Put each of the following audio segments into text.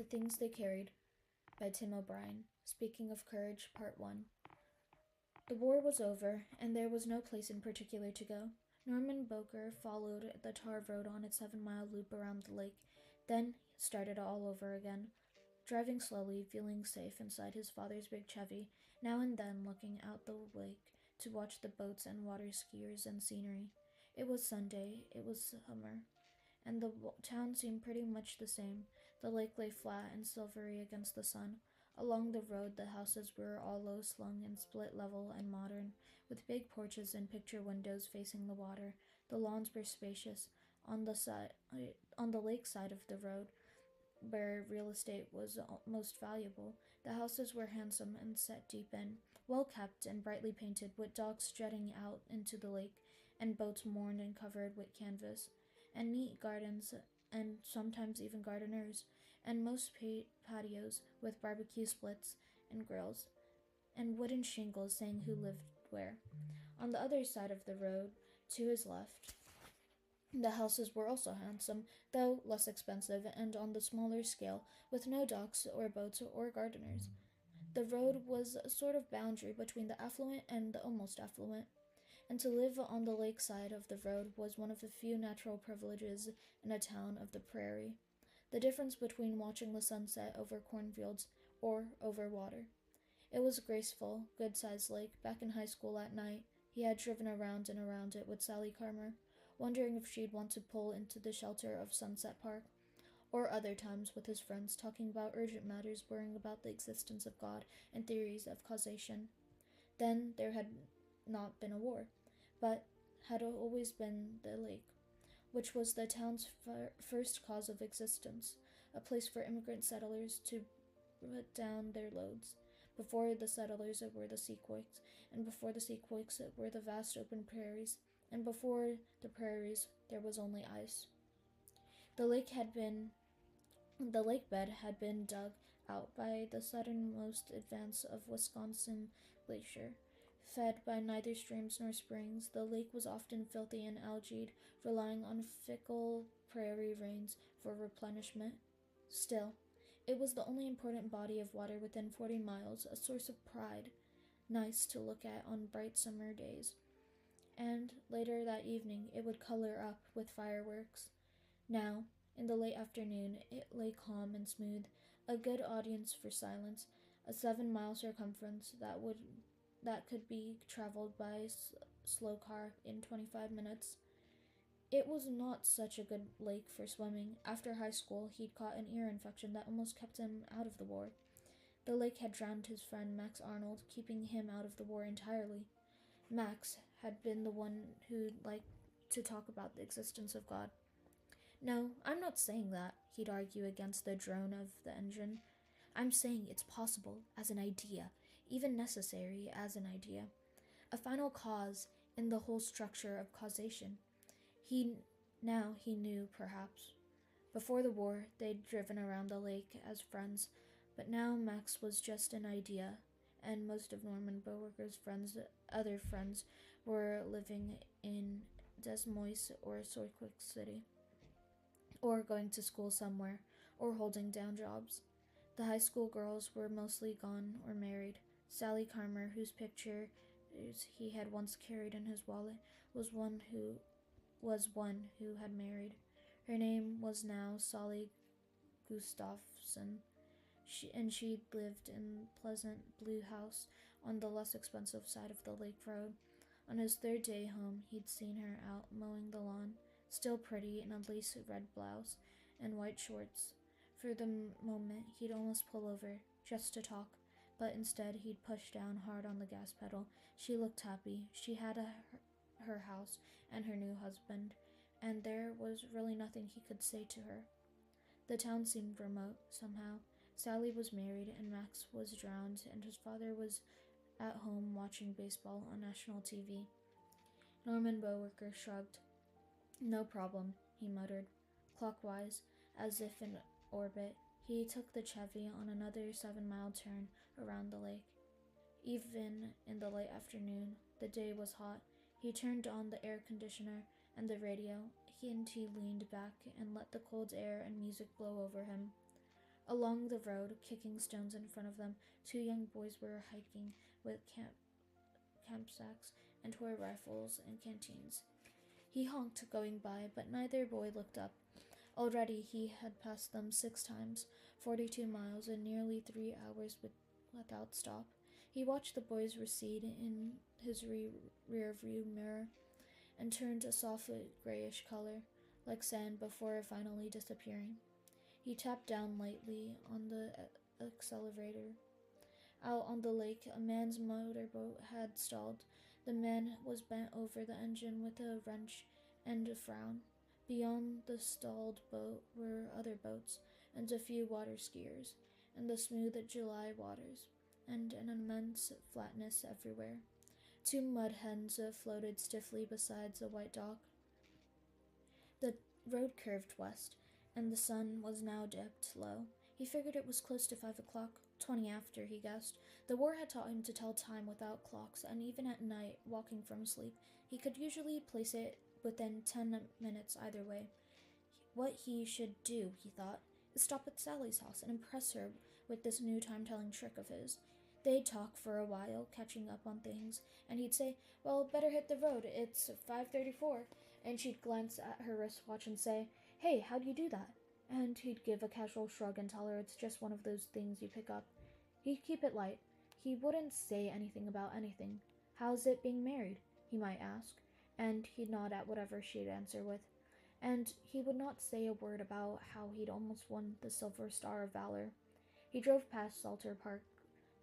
The Things They Carried by Tim O'Brien. Speaking of Courage, Part 1. The war was over, and there was no place in particular to go. Norman Boker followed the tar road on its 7-mile loop around the lake, then started all over again, driving slowly, feeling safe inside his father's big Chevy, now and then looking out the lake to watch the boats and water skiers and scenery. It was Sunday, it was summer, and the town seemed pretty much the same. The lake lay flat and silvery against the sun. Along the road, the houses were all low-slung and split-level and modern, with big porches and picture windows facing the water. The lawns were spacious. On the lake side of the road, where real estate was most valuable, the houses were handsome and set deep in, well-kept and brightly painted, with docks jutting out into the lake, and boats moored and covered with canvas, and neat gardens, and sometimes even gardeners, and most patios with barbecue splits and grills, and wooden shingles saying who lived where. On the other side of the road, to his left, the houses were also handsome, though less expensive, and on the smaller scale, with no docks or boats or gardeners. The road was a sort of boundary between the affluent and the almost affluent, and to live on the lake side of the road was one of the few natural privileges in a town of the prairie. The difference between watching the sunset over cornfields or over water. It was a graceful, good-sized lake. Back in high school at night, he had driven around and around it with Sally Carmer, wondering if she'd want to pull into the shelter of Sunset Park, or other times with his friends talking about urgent matters, worrying about the existence of God and theories of causation. Then there had not been a war, but had always been the lake, which was the town's first cause of existence, a place for immigrant settlers to put down their loads. Before the settlers were the Sequoias, and before the Sequoias were the vast open prairies, and before the prairies there was only ice. The lake bed had been dug out by the southernmost advance of Wisconsin Glacier. Fed by neither streams nor springs, the lake was often filthy and algaed, relying on fickle prairie rains for replenishment. Still, it was the only important body of water within 40 miles, a source of pride, nice to look at on bright summer days. And later that evening, it would color up with fireworks. Now, in the late afternoon, it lay calm and smooth, a good audience for silence, a 7-mile circumference that could be traveled by slow car in 25 minutes. It was not such a good lake for swimming. After high school, he'd caught an ear infection that almost kept him out of the war. The lake had drowned his friend Max Arnold, keeping him out of the war entirely. Max had been the one who liked to talk about the existence of God. No, I'm not saying that, he'd argue against the drone of the engine. I'm saying it's possible as an idea, even necessary as an idea. A final cause in the whole structure of causation. He knew, perhaps. Before the war, they'd driven around the lake as friends, but now Max was just an idea, and most of Norman Bowerker's other friends, were living in Des Moines or Salt Lake City, or going to school somewhere, or holding down jobs. The high school girls were mostly gone or married. Sally Carmer, whose picture he had once carried in his wallet, was one who had married. Her name was now Sally Gustafson, she'd lived in pleasant blue house on the less expensive side of the lake road. On his third day home, he'd seen her out mowing the lawn, still pretty in a lace red blouse and white shorts. For the moment, he'd almost pull over, just to talk, but instead he'd push down hard on the gas pedal. She looked happy. She had her house and her new husband, and there was really nothing he could say to her. The town seemed remote, somehow. Sally was married, and Max was drowned, and his father was at home watching baseball on national TV. Norman Bowerker shrugged. No problem, he muttered. Clockwise, as if in orbit, he took the Chevy on another 7-mile turn around the lake. Even in the late afternoon, the day was hot. He turned on the air conditioner and the radio. He leaned back and let the cold air and music blow over him. Along the road, kicking stones in front of them, two young boys were hiking with camp sacks and toy rifles and canteens. He honked going by, but neither boy looked up. Already he had passed them 6 times, 42 miles, in nearly 3 hours without stop. He watched the boys recede in his rear view mirror and turned a soft grayish color, like sand, before finally disappearing. He tapped down lightly on the accelerator. Out on the lake, a man's motorboat had stalled. The man was bent over the engine with a wrench and a frown. Beyond the stalled boat were other boats, and a few water skiers, and the smooth July waters, and an immense flatness everywhere. Two mud hens floated stiffly beside the white dock. The road curved west, and the sun was now dipped low. He figured it was close to 5 o'clock, 20 after, he guessed. The war had taught him to tell time without clocks, and even at night, walking from sleep, he could usually place it within 10 minutes either way. What he should do, he thought, is stop at Sally's house and impress her with this new time-telling trick of his. They'd talk for a while, catching up on things, and he'd say, "Well, better hit the road, it's 5:34, and she'd glance at her wristwatch and say, "Hey, how'd you do that?" And he'd give a casual shrug and tell her it's just one of those things you pick up. He'd keep it light. He wouldn't say anything about anything. "How's it being married?" he might ask, and he'd nod at whatever she'd answer with. And he would not say a word about how he'd almost won the Silver Star of Valor. He drove past Salter Park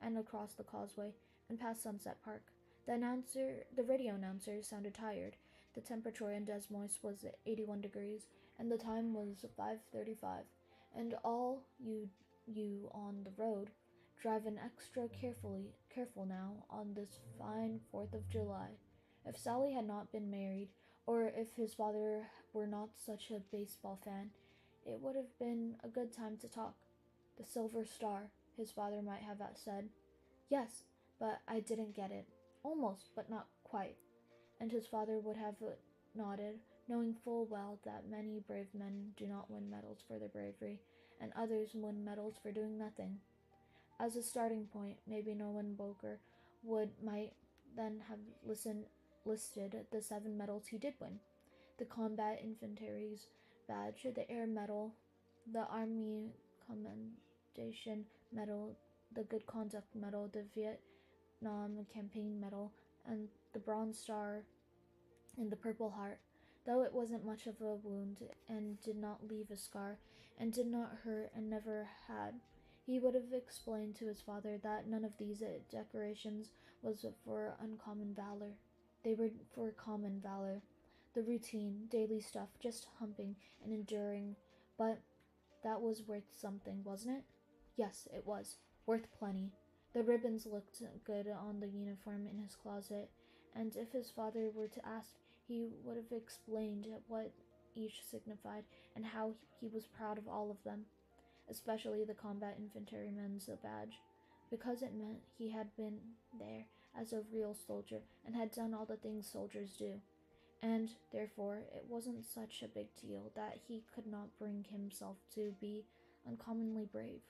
and across the causeway and past Sunset Park. The radio announcer sounded tired. The temperature in Des Moines was 81 degrees, and the time was 5:35. And all you on the road, driving extra careful now on this fine 4th of July. If Sally had not been married, or if his father were not such a baseball fan, it would have been a good time to talk. "The Silver Star," his father might have said. "Yes, but I didn't get it. Almost, but not quite." And his father would have nodded, knowing full well that many brave men do not win medals for their bravery, and others win medals for doing nothing. As a starting point, maybe Nolan Boker might then have listed the 7 medals he did win: the Combat Infantry's badge, the Air Medal, the Army Commendation Medal, the Good Conduct Medal, the Vietnam Campaign Medal, and the Bronze Star and the Purple Heart. Though it wasn't much of a wound, and did not leave a scar, and did not hurt, and never had, he would have explained to his father that none of these decorations was for uncommon valor. They were for common valor, the routine, daily stuff, just humping and enduring. But that was worth something, wasn't it? Yes, it was. Worth plenty. The ribbons looked good on the uniform in his closet, and if his father were to ask, he would have explained what each signified and how he was proud of all of them, especially the combat infantryman's badge, because it meant he had been there as a real soldier and had done all the things soldiers do. And therefore it wasn't such a big deal that he could not bring himself to be uncommonly brave.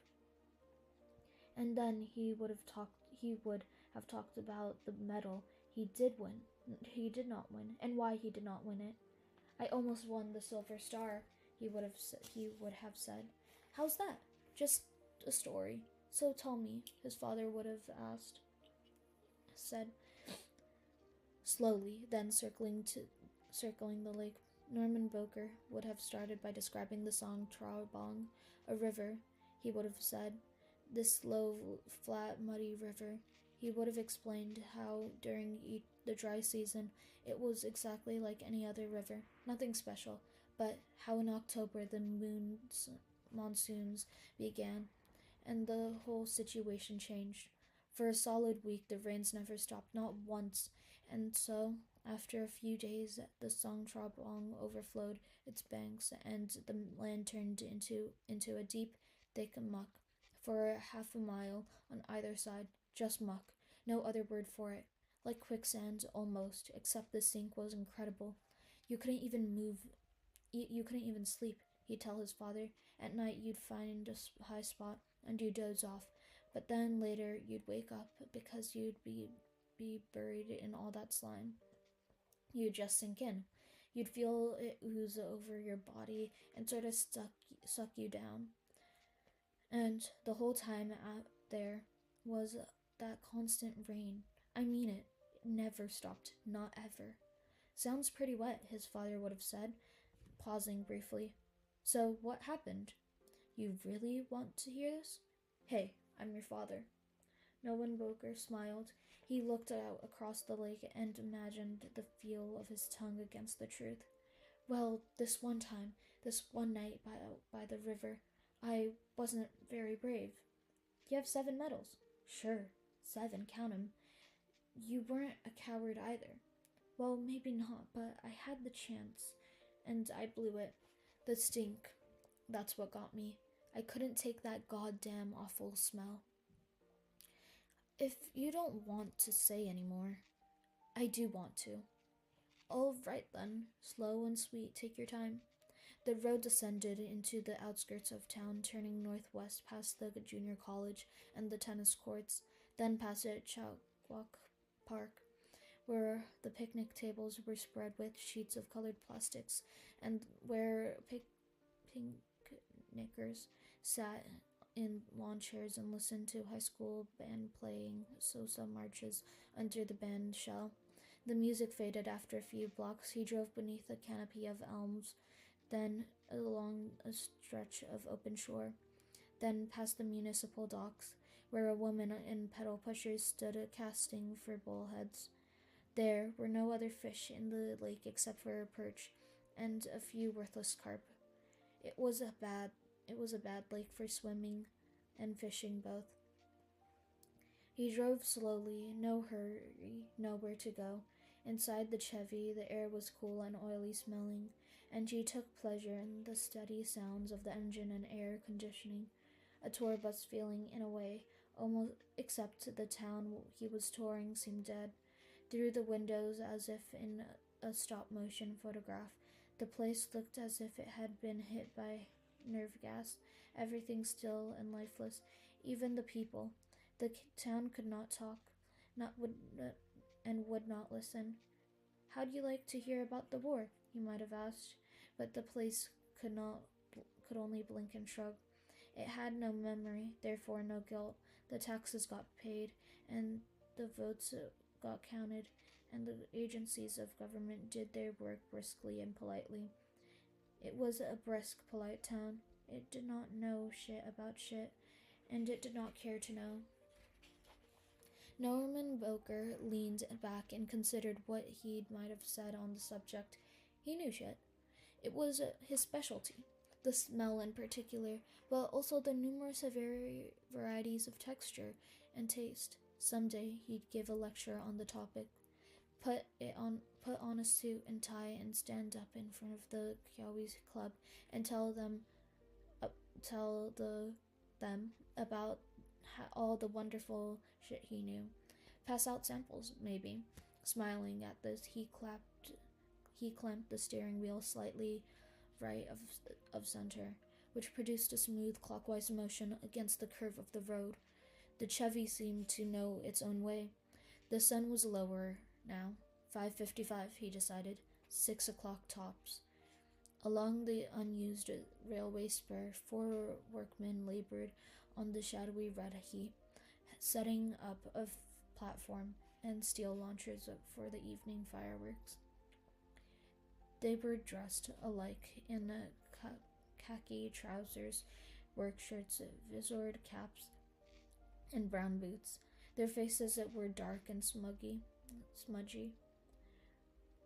And then he would have talked about the medal he did not win, and why he did not win it. "I almost won the Silver Star," he would have said. "How's that?" "Just a story. So tell me," his father would have said. Slowly, then circling the lake, Norman Boker would have started by describing the song Trabong, a river, he would have said. This slow, flat, muddy river. He would have explained how during the dry season it was exactly like any other river, nothing special, but how in October the monsoons began, and the whole situation changed. For a solid week the rains never stopped, not once, and so, after a few days, the Song Trabong overflowed its banks, and the land turned into a deep, thick muck. For half a mile on either side, just muck, no other word for it. Like quicksand, almost, except the sink was incredible. You couldn't even sleep, he'd tell his father, At night, you'd find a high spot and you'd doze off, but then later you'd wake up because you'd be buried in all that slime. You'd just sink in. You'd feel it ooze over your body and sort of suck you down. And the whole time out there was that constant rain. I mean it. It never stopped. Not ever. Sounds pretty wet, his father would have said, pausing briefly. So what happened? You really want to hear this? Hey, I'm your father. Nolan Boker smiled. He looked out across the lake and imagined the feel of his tongue against the truth. Well, this one night by the river, I wasn't very brave. You have 7 medals. Sure, 7, count 'em. You weren't a coward either. Well, maybe not, but I had the chance, and I blew it. The stink. That's what got me. I couldn't take that goddamn awful smell. If you don't want to say anymore, I do want to. All right then, slow and sweet, take your time. The road descended into the outskirts of town, turning northwest past the junior college and the tennis courts, then past Chowkwak Park, where the picnic tables were spread with sheets of colored plastics, and where picnickers sat in lawn chairs and listened to high school band playing salsa marches under the band shell. The music faded after a few blocks. He drove beneath a canopy of elms, then along a stretch of open shore, then past the municipal docks, where a woman in pedal pushers stood casting for bullheads. There were no other fish in the lake except for a perch and a few worthless carp. It was a bad lake for swimming and fishing both. He drove slowly, no hurry, nowhere to go. Inside the Chevy, the air was cool and oily smelling, and she took pleasure in the steady sounds of the engine and air conditioning. A tour bus feeling in a way, almost, except the town he was touring seemed dead. Through the windows, as if in a stop-motion photograph, the place looked as if it had been hit by nerve gas, everything still and lifeless, even the people. The town could not talk, would not listen. How'd you like to hear about the war? He might have asked, but the place could only blink and shrug. It had no memory, therefore no guilt. The taxes got paid, and the votes got counted, and the agencies of government did their work briskly and politely. It was a brisk, polite town. It did not know shit about shit, and it did not care to know. Norman Boker leaned back and considered what he might have said on the subject. He knew shit. It was his specialty, the smell in particular, but also the numerous varieties of texture and taste. Someday he'd give a lecture on the topic, put on a suit and tie and stand up in front of the Kiawi's club and tell them about all the wonderful shit he knew. Pass out samples, maybe. Smiling at this, he clamped the steering wheel slightly right of center, which produced a smooth clockwise motion against the curve of the road. The Chevy seemed to know its own way. The sun was lower now. 5:55, he decided. 6 o'clock tops. Along the unused railway spur, 4 workmen labored on the shadowy red heat, setting up a platform and steel launchers for the evening fireworks. They were dressed alike in khaki trousers, work shirts, visored caps, and brown boots. Their faces were dark and smudgy.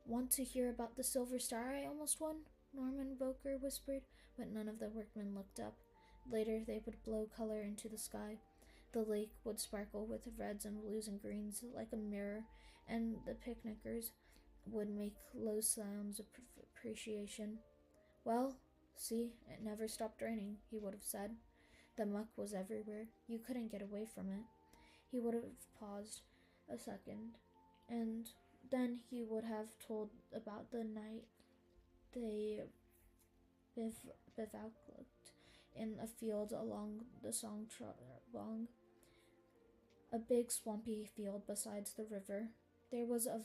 Want to hear about the silver star I almost won? Norman Boker whispered, but none of the workmen looked up. Later they would blow color into the sky. The lake would sparkle with reds and blues and greens like a mirror, and the picnickers would make low sounds of appreciation. Well, see, it never stopped raining, he would have said. The muck was everywhere. You couldn't get away from it. He would have paused a second, and then he would have told about the night they bivouacked in a field along the Songtrabong, a big swampy field besides the river. There was a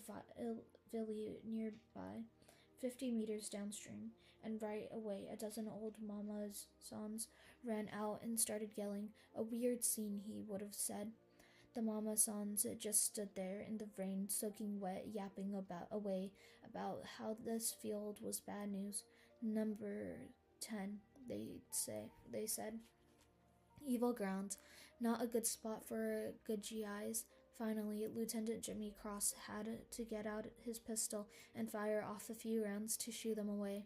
village nearby, 50 meters downstream, and right away a dozen old mama's sons ran out and started yelling. A weird scene, he would have said. The mama sons just stood there in the rain, soaking wet, yapping about how this field was bad news. Number 10, they said. Evil ground, not a good spot for good GIs. Finally, Lieutenant Jimmy Cross had to get out his pistol and fire off a few rounds to shoo them away.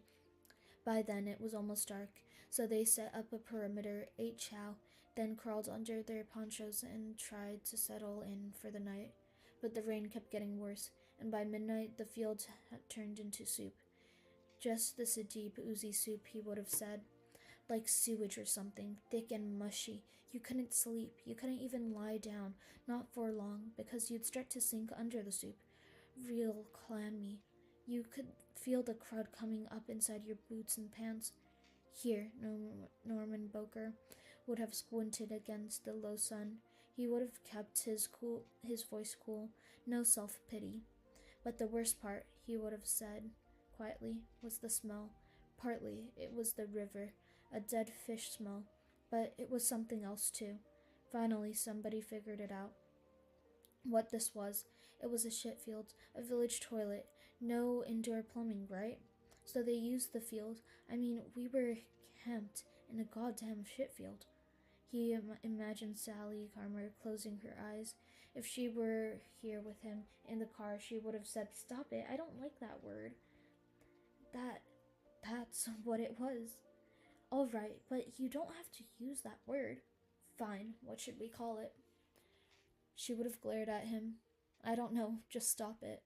By then it was almost dark, so they set up a perimeter, ate chow, then crawled under their ponchos and tried to settle in for the night. But the rain kept getting worse, and by midnight the field had turned into soup. Just this deep, oozy soup, he would have said. Like sewage or something, thick and mushy. You couldn't sleep. You couldn't even lie down, not for long, because you'd start to sink under the soup. Real clammy. You could feel the crud coming up inside your boots and pants. Here, Norman Boker would have squinted against the low sun. He would have kept his voice cool, no self-pity. But the worst part, he would have said quietly, was the smell. Partly it was the river, a dead fish smell, but it was something else too. Finally, somebody figured it out. What this was. It was a shit field, a village toilet. No indoor plumbing, right? So they used the field. I mean, we were camped in a goddamn shit field. He imagined Sally Carmer closing her eyes. If she were here with him in the car, she would have said, "Stop it, I don't like that word." That's what it was. All right, but you don't have to use that word. Fine, what should we call it? She would have glared at him. I don't know, just stop it.